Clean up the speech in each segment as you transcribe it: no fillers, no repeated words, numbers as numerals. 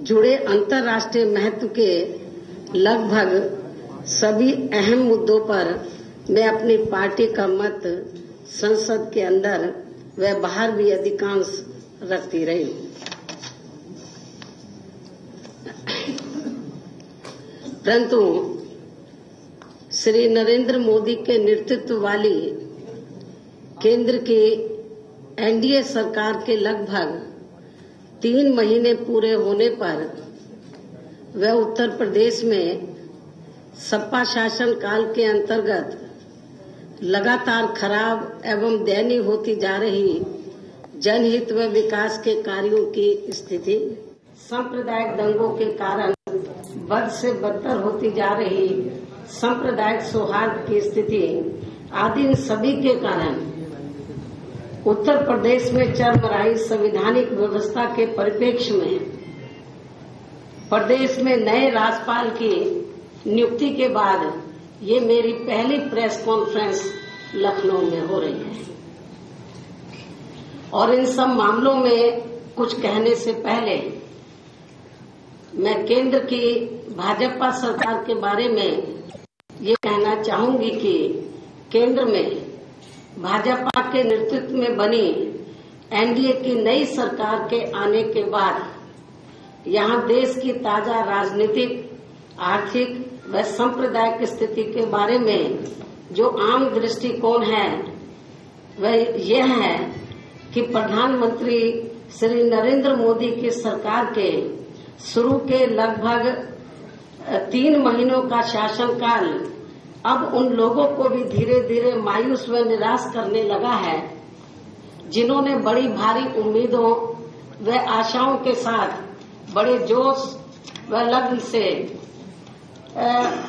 जुड़े अंतर्राष्ट्रीय महत्व के लगभग सभी अहम मुद्दों पर मैं अपनी पार्टी का मत संसद के अंदर व बाहर भी अधिकांश रखती रही। परंतु श्री नरेंद्र मोदी के नेतृत्व वाली केंद्र की एनडीए सरकार के लगभग 3 महीने पूरे होने पर वह उत्तर प्रदेश में सपा शासन काल के अंतर्गत लगातार खराब एवं दयनीय होती जा रही जनहित व विकास के कार्यों की स्थिति, सांप्रदायिक दंगों के कारण बद से बदतर होती जा रही सांप्रदायिक सौहार्द की स्थिति आदि सभी के कारण उत्तर प्रदेश में चल रही संवैधानिक व्यवस्था के परिप्रेक्ष्य में प्रदेश में नए राज्यपाल की नियुक्ति के बाद ये मेरी पहली प्रेस कॉन्फ्रेंस लखनऊ में हो रही है और इन सब मामलों में कुछ कहने से पहले मैं केंद्र की भाजपा सरकार के बारे में ये कहना चाहूंगी कि केंद्र में भाजपा के नेतृत्व में बनी एनडीए की नई सरकार के आने के बाद यहाँ देश की ताजा राजनीतिक, आर्थिक व सांप्रदायिक स्थिति के बारे में जो आम दृष्टिकोण है वह यह है कि प्रधानमंत्री श्री नरेंद्र मोदी की सरकार के शुरू के लगभग 3 महीनों का शासनकाल अब उन लोगों को भी धीरे धीरे मायूस व निराश करने लगा है जिन्होंने बड़ी भारी उम्मीदों व आशाओं के साथ बड़े जोश व लगन से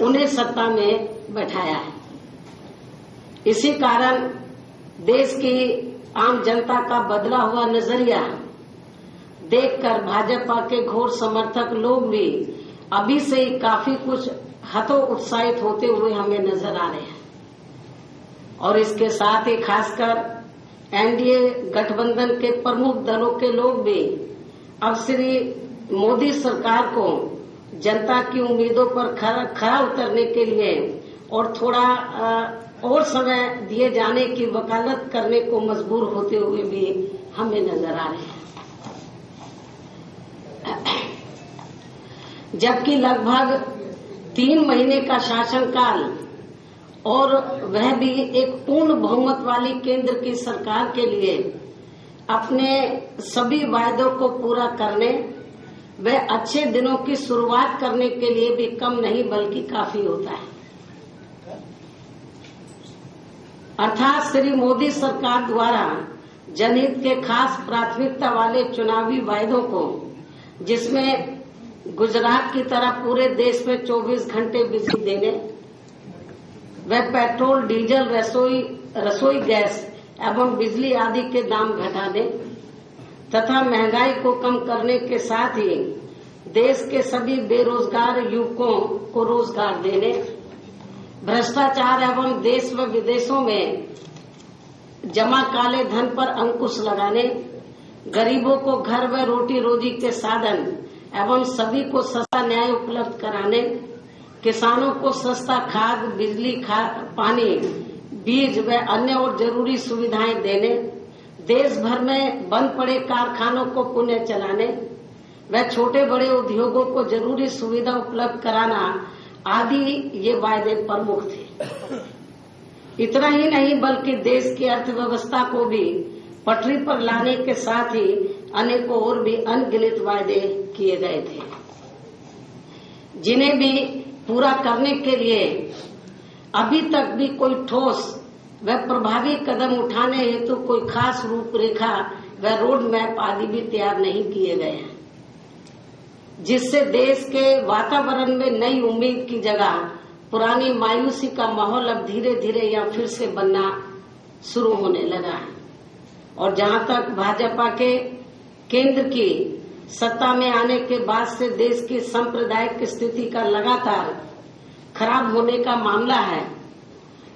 उन्हें सत्ता में बैठाया है। इसी कारण देश की आम जनता का बदला हुआ नजरिया देखकर भाजपा के घोर समर्थक लोग भी अभी से ही काफी कुछ हतोत्साहित होते हुए हमें नजर आ रहे हैं और इसके साथ ही खासकर एनडीए गठबंधन के प्रमुख दलों के लोग भी अब श्री मोदी सरकार को जनता की उम्मीदों पर खरा उतरने के लिए और थोड़ा और समय दिए जाने की वकालत करने को मजबूर होते हुए भी हमें नजर आ रहे हैं। जबकि लगभग 3 महीने का शासनकाल और वह भी एक पूर्ण बहुमत वाली केंद्र की सरकार के लिए अपने सभी वायदों को पूरा करने व अच्छे दिनों की शुरुआत करने के लिए भी कम नहीं बल्कि काफी होता है। अर्थात श्री मोदी सरकार द्वारा जनहित के खास प्राथमिकता वाले चुनावी वायदों को, जिसमें गुजरात की तरह पूरे देश में 24 घंटे बिजली देने व पेट्रोल, डीजल, रसोई गैस एवं बिजली आदि के दाम घटाने तथा महंगाई को कम करने के साथ ही देश के सभी बेरोजगार युवकों को रोजगार देने, भ्रष्टाचार एवं देश व विदेशों में जमा काले धन पर अंकुश लगाने, गरीबों को घर व रोटी रोजी के साधन एवं सभी को सस्ता न्याय उपलब्ध कराने, किसानों को सस्ता खाद, बिजली, पानी, बीज व अन्य और जरूरी सुविधाएं देने, देश भर में बंद पड़े कारखानों को पुनः चलाने व छोटे बड़े उद्योगों को जरूरी सुविधा उपलब्ध कराना आदि ये वायदे प्रमुख थे। इतना ही नहीं बल्कि देश की अर्थव्यवस्था को भी पटरी पर लाने के साथ ही अनेकों और भी अनगिनत वायदे किए गए थे, जिन्हें भी पूरा करने के लिए अभी तक भी कोई ठोस व प्रभावी कदम उठाने हेतु कोई खास रूपरेखा व रोड मैप आदि भी तैयार नहीं किए गए हैं, जिससे देश के वातावरण में नई उम्मीद की जगह पुरानी मायूसी का माहौल अब धीरे धीरे या फिर से बनना शुरू होने लगा है। और जहां तक भाजपा के केंद्र की सत्ता में आने के बाद से देश की सांप्रदायिक स्थिति का लगातार खराब होने का मामला है,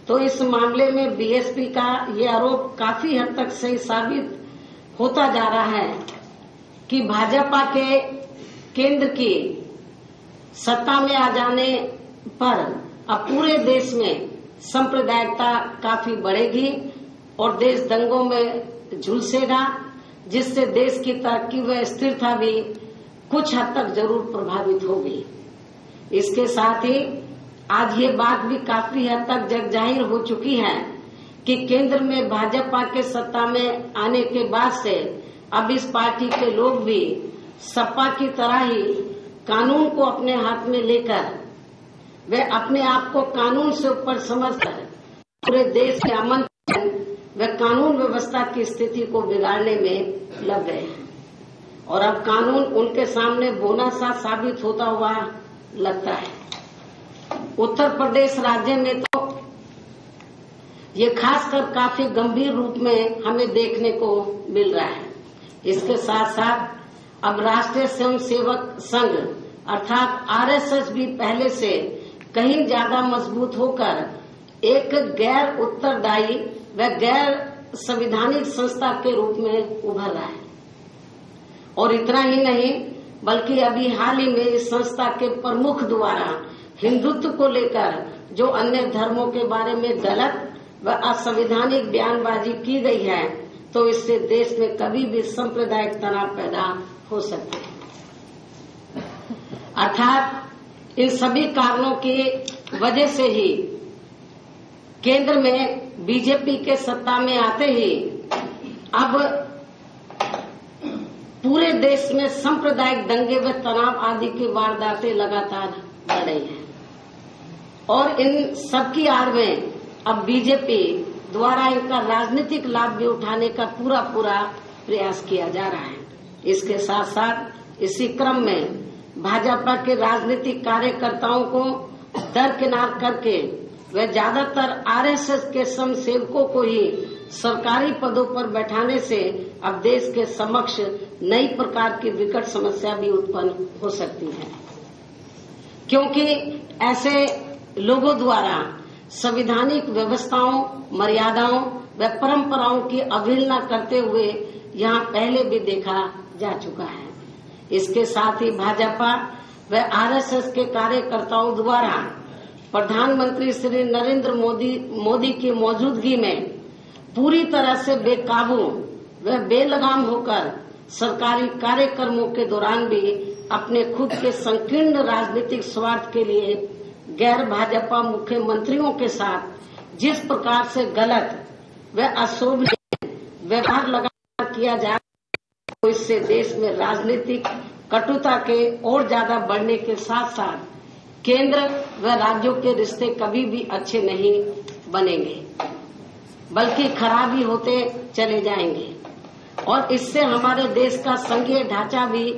तो इस मामले में बीएसपी का ये आरोप काफी हद तक सही साबित होता जा रहा है कि भाजपा के केंद्र की सत्ता में आ जाने पर अब पूरे देश में सांप्रदायिकता काफी बढ़ेगी और देश दंगों में झुलसेगा, जिससे देश की तरक्की व स्थिरता भी कुछ हद तक जरूर प्रभावित होगी। इसके साथ ही आज ये बात भी काफी हद तक जग जाहिर हो चुकी है कि केंद्र में भाजपा के सत्ता में आने के बाद से अब इस पार्टी के लोग भी सपा की तरह ही कानून को अपने हाथ में लेकर वे अपने आप को कानून से ऊपर समझकर पूरे देश के अमन व कानून व्यवस्था की स्थिति को बिगाड़ने में लग गए हैं और अब कानून उनके सामने बोना सा साबित होता हुआ लगता है। उत्तर प्रदेश राज्य में तो ये खासकर काफी गंभीर रूप में हमें देखने को मिल रहा है। इसके साथ साथ अब राष्ट्रीय स्वयंसेवक संघ अर्थात आरएसएस भी पहले से कहीं ज्यादा मजबूत होकर एक गैर उत्तरदायी व गैर संवैधानिक संस्था के रूप में उभर रहा है। और इतना ही नहीं बल्कि अभी हाल ही में इस संस्था के प्रमुख द्वारा हिंदुत्व को लेकर जो अन्य धर्मों के बारे में गलत व असंवैधानिक बयानबाजी की गई है, तो इससे देश में कभी भी सांप्रदायिक तनाव पैदा हो सकते हैं। अर्थात इन सभी कारणों की वजह से ही केंद्र में बीजेपी के सत्ता में आते ही अब पूरे देश में सांप्रदायिक दंगे व तनाव आदि की वारदातें लगातार बढ़ रही हैं और इन सबकी आड़ में अब बीजेपी द्वारा इनका राजनीतिक लाभ भी उठाने का पूरा प्रयास किया जा रहा है। इसके साथ साथ इसी क्रम में भाजपा के राजनीतिक कार्यकर्ताओं को दरकिनार करके वे ज्यादातर आरएसएस के समसेवकों को ही सरकारी पदों पर बैठाने से अब देश के समक्ष नई प्रकार की विकट समस्या भी उत्पन्न हो सकती है, क्योंकि ऐसे लोगों द्वारा संवैधानिक व्यवस्थाओं, मर्यादाओं व परंपराओं की अवहेलना करते हुए यहाँ पहले भी देखा जा चुका है। इसके साथ ही भाजपा व आरएसएस के कार्यकर्ताओं द्वारा प्रधानमंत्री श्री नरेंद्र मोदी की मौजूदगी में पूरी तरह से बेकाबू व बेलगाम होकर सरकारी कार्यक्रमों के दौरान भी अपने खुद के संकीर्ण राजनीतिक स्वार्थ के लिए गैर भाजपा मुख्यमंत्रियों के साथ जिस प्रकार से गलत व अशोभनीय व्यवहार लगातार किया जा रहा है, तो इससे देश में राजनीतिक कटुता के और ज्यादा बढ़ने के साथ साथ केंद्र व राज्यों के रिश्ते कभी भी अच्छे नहीं बनेंगे, बल्कि खराब ही होते चले जाएंगे और इससे हमारे देश का संघीय ढांचा भी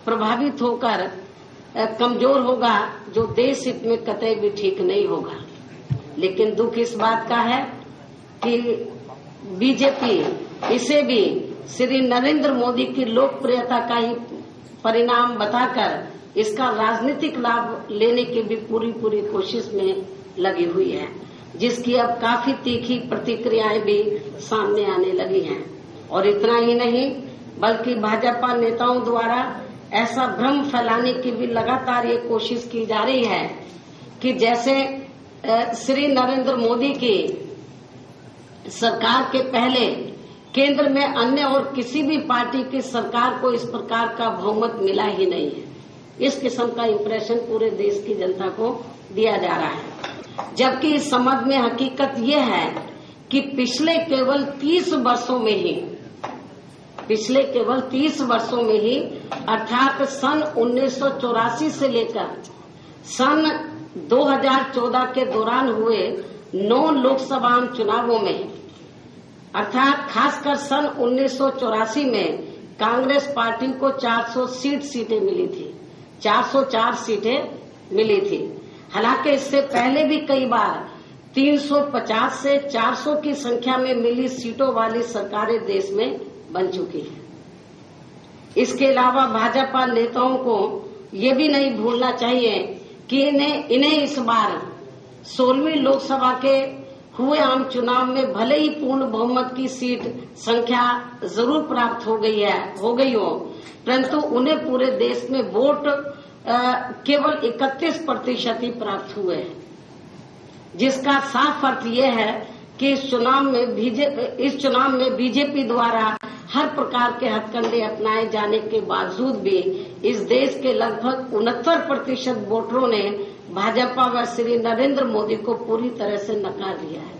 प्रभावित होकर कमजोर होगा, जो देश हित में कतई भी ठीक नहीं होगा। लेकिन दुख इस बात का है कि बीजेपी इसे भी श्री नरेंद्र मोदी की लोकप्रियता का ही परिणाम बताकर इसका राजनीतिक लाभ लेने की भी पूरी कोशिश में लगी हुई है, जिसकी अब काफी तीखी प्रतिक्रियाएं भी सामने आने लगी हैं। और इतना ही नहीं बल्कि भाजपा नेताओं द्वारा ऐसा भ्रम फैलाने की भी लगातार ये कोशिश की जा रही है कि जैसे श्री नरेंद्र मोदी की सरकार के पहले केंद्र में अन्य और किसी भी पार्टी की सरकार को इस प्रकार का बहुमत मिला ही नहीं है। इस किस्म का इम्प्रेशन पूरे देश की जनता को दिया जा रहा है, जबकि इस संबंध में हकीकत ये है कि पिछले केवल 30 वर्षों में ही अर्थात सन 1984 से लेकर सन 2014 के दौरान हुए 9 लोकसभा चुनावों में अर्थात खासकर सन 1984 में कांग्रेस पार्टी को 404 सीटें मिली थी। हालांकि इससे पहले भी कई बार 350 से 400 की संख्या में मिली सीटों वाली सरकारें देश में बन चुकी है। इसके अलावा भाजपा नेताओं को ये भी नहीं भूलना चाहिए कि इन्हें इस बार 16वीं लोकसभा के हुए आम चुनाव में भले ही पूर्ण बहुमत की सीट संख्या जरूर प्राप्त हो गई हो, परंतु उन्हें पूरे देश में वोट केवल 31% ही प्राप्त हुए हैं, जिसका साफ अर्थ यह है कि इस चुनाव में बीजेपी द्वारा हर प्रकार के हथकंडे अपनाए जाने के बावजूद भी इस देश के लगभग 69% वोटरों ने भाजपा व श्री नरेंद्र मोदी को पूरी तरह से नकार दिया है।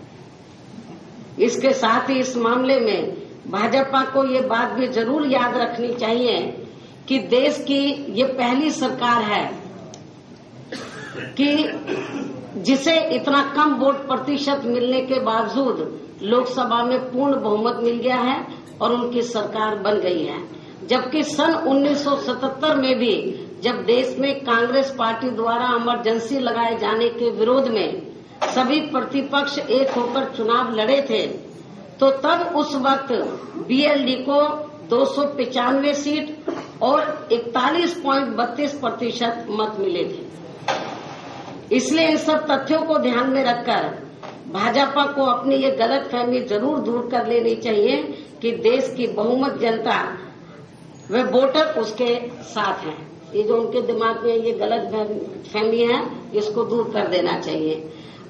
इसके साथ ही इस मामले में भाजपा को ये बात भी जरूर याद रखनी चाहिए कि देश की ये पहली सरकार है कि जिसे इतना कम वोट प्रतिशत मिलने के बावजूद लोकसभा में पूर्ण बहुमत मिल गया है और उनकी सरकार बन गई है। जबकि सन 1977 में भी जब देश में कांग्रेस पार्टी द्वारा इमरजेंसी लगाए जाने के विरोध में सभी प्रतिपक्ष एक होकर चुनाव लड़े थे, तो तब उस वक्त बीएलडी को 295 सीट और 41.32% मत मिले थे। इसलिए इन सब तथ्यों को ध्यान में रखकर भाजपा को अपनी ये गलतफहमी जरूर दूर कर लेनी चाहिए कि देश की बहुमत जनता व वोटर उसके साथ हैं। ये जो उनके दिमाग में ये गलतफहमी है, इसको दूर कर देना चाहिए।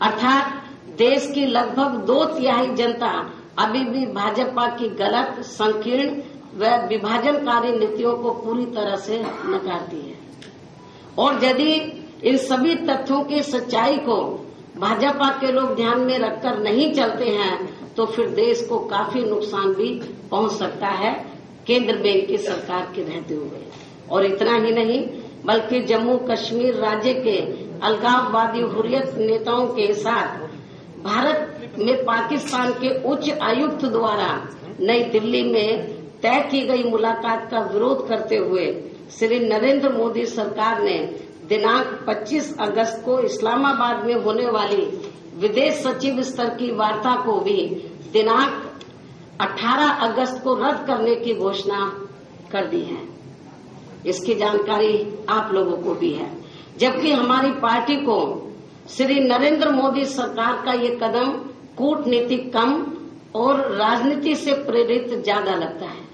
अर्थात देश की लगभग 2/3 जनता अभी भी भाजपा की गलत, संकीर्ण व विभाजनकारी नीतियों को पूरी तरह से नकारती है। और यदि इन सभी तथ्यों की सच्चाई को भाजपा के लोग ध्यान में रखकर नहीं चलते हैं तो फिर देश को काफी नुकसान भी पहुंच सकता है केंद्र में इनकी सरकार के रहते हुए। और इतना ही नहीं बल्कि जम्मू कश्मीर राज्य के अलगाववादी हुर्रियत नेताओं के साथ भारत में पाकिस्तान के उच्च आयुक्त द्वारा नई दिल्ली में तय की गई मुलाकात का विरोध करते हुए श्री नरेंद्र मोदी सरकार ने दिनांक 25 अगस्त को इस्लामाबाद में होने वाली विदेश सचिव स्तर की वार्ता को भी दिनांक 18 अगस्त को रद्द करने की घोषणा कर दी है। इसकी जानकारी आप लोगों को भी है। जबकि हमारी पार्टी को श्री नरेंद्र मोदी सरकार का ये कदम कूटनीतिक कम और राजनीति से प्रेरित ज्यादा लगता है,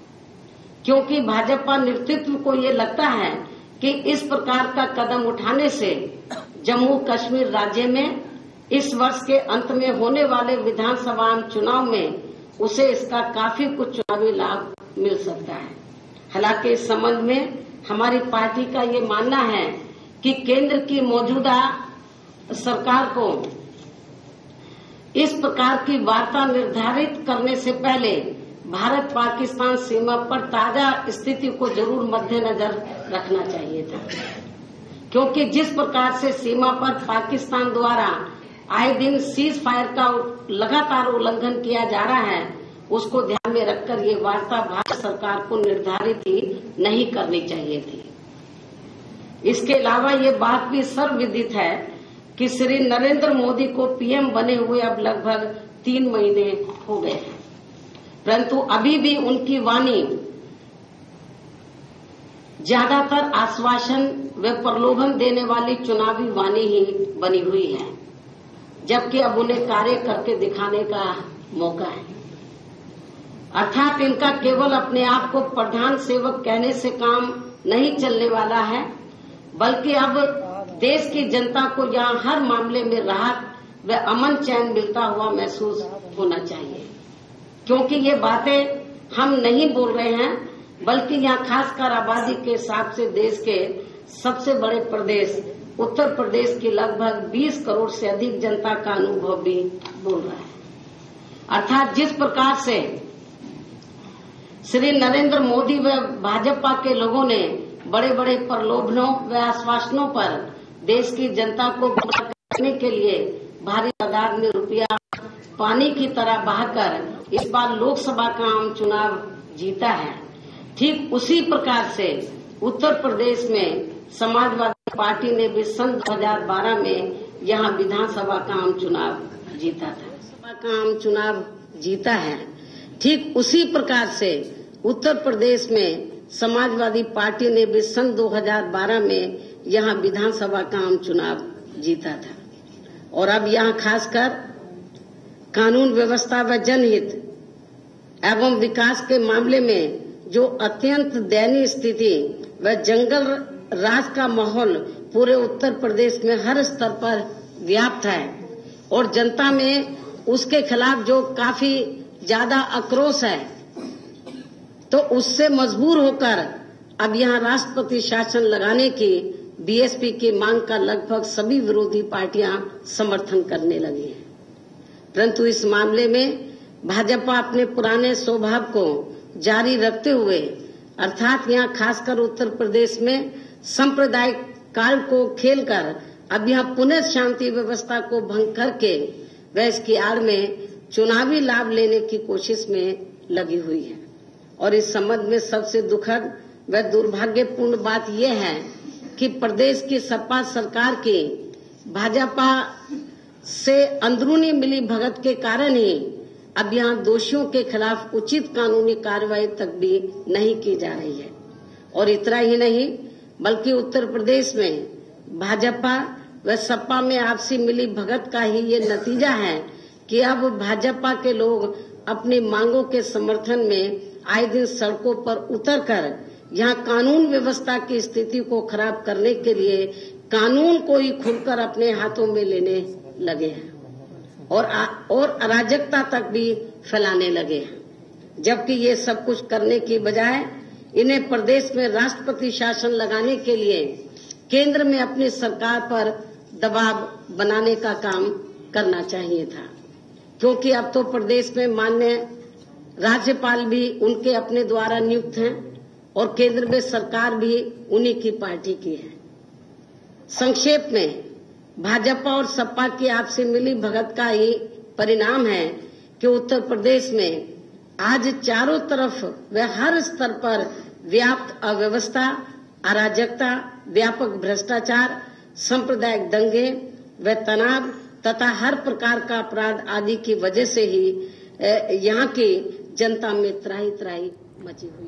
क्योंकि भाजपा नेतृत्व को ये लगता है कि इस प्रकार का कदम उठाने से जम्मू कश्मीर राज्य में इस वर्ष के अंत में होने वाले विधानसभा चुनाव में उसे इसका काफी कुछ चुनावी लाभ मिल सकता है। हालांकि इस संबंध में हमारी पार्टी का ये मानना है कि केंद्र की मौजूदा सरकार को इस प्रकार की वार्ता निर्धारित करने से पहले भारत पाकिस्तान सीमा पर ताजा स्थिति को जरूर मद्देनजर रखना चाहिए था, क्योंकि जिस प्रकार से सीमा पर पाकिस्तान द्वारा आए दिन सीज फायर का लगातार उल्लंघन किया जा रहा है, उसको ध्यान में रखकर ये वार्ता भारत सरकार को निर्धारित ही नहीं करनी चाहिए थी। इसके अलावा ये बात भी सर्वविदित है कि श्री नरेंद्र मोदी को पीएम बने हुए अब लगभग 3 महीने हो गए हैं, परंतु अभी भी उनकी वाणी ज्यादातर आश्वासन व प्रलोभन देने वाली चुनावी वाणी ही बनी हुई है, जबकि अब उन्हें कार्य करके दिखाने का मौका है। अर्थात इनका केवल अपने आप को प्रधान सेवक कहने से काम नहीं चलने वाला है, बल्कि अब देश की जनता को यहाँ हर मामले में राहत व अमन चैन मिलता हुआ महसूस होना चाहिए। क्योंकि ये बातें हम नहीं बोल रहे हैं, बल्कि यहाँ खासकर आबादी के हिसाब से देश के सबसे बड़े प्रदेश उत्तर प्रदेश की लगभग 20 करोड़ से अधिक जनता का अनुभव भी बोल रहा है। अर्थात जिस प्रकार से श्री नरेंद्र मोदी व भाजपा के लोगों ने बड़े बड़े प्रलोभनों व आश्वासनों पर देश की जनता को गुमराह करने के लिए भारी तादाद में रुपया पानी की तरह बहाकर इस बार लोकसभा का आम चुनाव जीता है, ठीक उसी प्रकार से उत्तर प्रदेश में समाजवादी पार्टी ने भी सन 2012 में यहाँ विधानसभा का आम चुनाव जीता था। लोकसभा का आम चुनाव जीता है, ठीक उसी प्रकार से उत्तर प्रदेश में समाजवादी पार्टी ने भी सन 2012 में यहाँ विधानसभा का आम चुनाव जीता था। और अब यहाँ कानून व्यवस्था व जनहित एवं विकास के मामले में जो अत्यंत दयनीय स्थिति व जंगल राज का माहौल पूरे उत्तर प्रदेश में हर स्तर पर व्याप्त है और जनता में उसके खिलाफ जो काफी ज्यादा आक्रोश है, तो उससे मजबूर होकर अब यहाँ राष्ट्रपति शासन लगाने की बीएसपी की मांग का लगभग सभी विरोधी पार्टियां समर्थन करने लगी हैं। परंतु इस मामले में भाजपा अपने पुराने स्वभाव को जारी रखते हुए, अर्थात यहाँ खासकर उत्तर प्रदेश में सांप्रदायिक काल को खेलकर अब यहाँ पुनः शांति व्यवस्था को भंग करके वह इसकी आड़ में चुनावी लाभ लेने की कोशिश में लगी हुई है। और इस संबंध में सबसे दुखद व दुर्भाग्यपूर्ण बात यह है कि प्रदेश की सपा सरकार की भाजपा से अंदरूनी मिली भगत के कारण ही अब यहाँ दोषियों के खिलाफ उचित कानूनी कार्रवाई तक भी नहीं की जा रही है। और इतना ही नहीं, बल्कि उत्तर प्रदेश में भाजपा व सपा में आपसी मिली भगत का ही ये नतीजा है कि अब भाजपा के लोग अपनी मांगों के समर्थन में आए दिन सड़कों पर उतरकर यहाँ कानून व्यवस्था की स्थिति को खराब करने के लिए कानून को ही खुलकर अपने हाथों में लेने लगे हैं और अराजकता तक भी फैलाने लगे हैं। जबकि ये सब कुछ करने की बजाय इन्हें प्रदेश में राष्ट्रपति शासन लगाने के लिए केंद्र में अपनी सरकार पर दबाव बनाने का काम करना चाहिए था, क्योंकि अब तो प्रदेश में माननीय राज्यपाल भी उनके अपने द्वारा नियुक्त हैं और केंद्र में सरकार भी उन्हीं की पार्टी की है। संक्षेप में भाजपा और सपा की आपसी मिली भगत का ही परिणाम है कि उत्तर प्रदेश में आज चारों तरफ व हर स्तर पर व्याप्त अव्यवस्था, अराजकता, व्यापक भ्रष्टाचार, सांप्रदायिक दंगे व तनाव तथा हर प्रकार का अपराध आदि की वजह से ही यहाँ की जनता में त्राही त्राही मची हुई।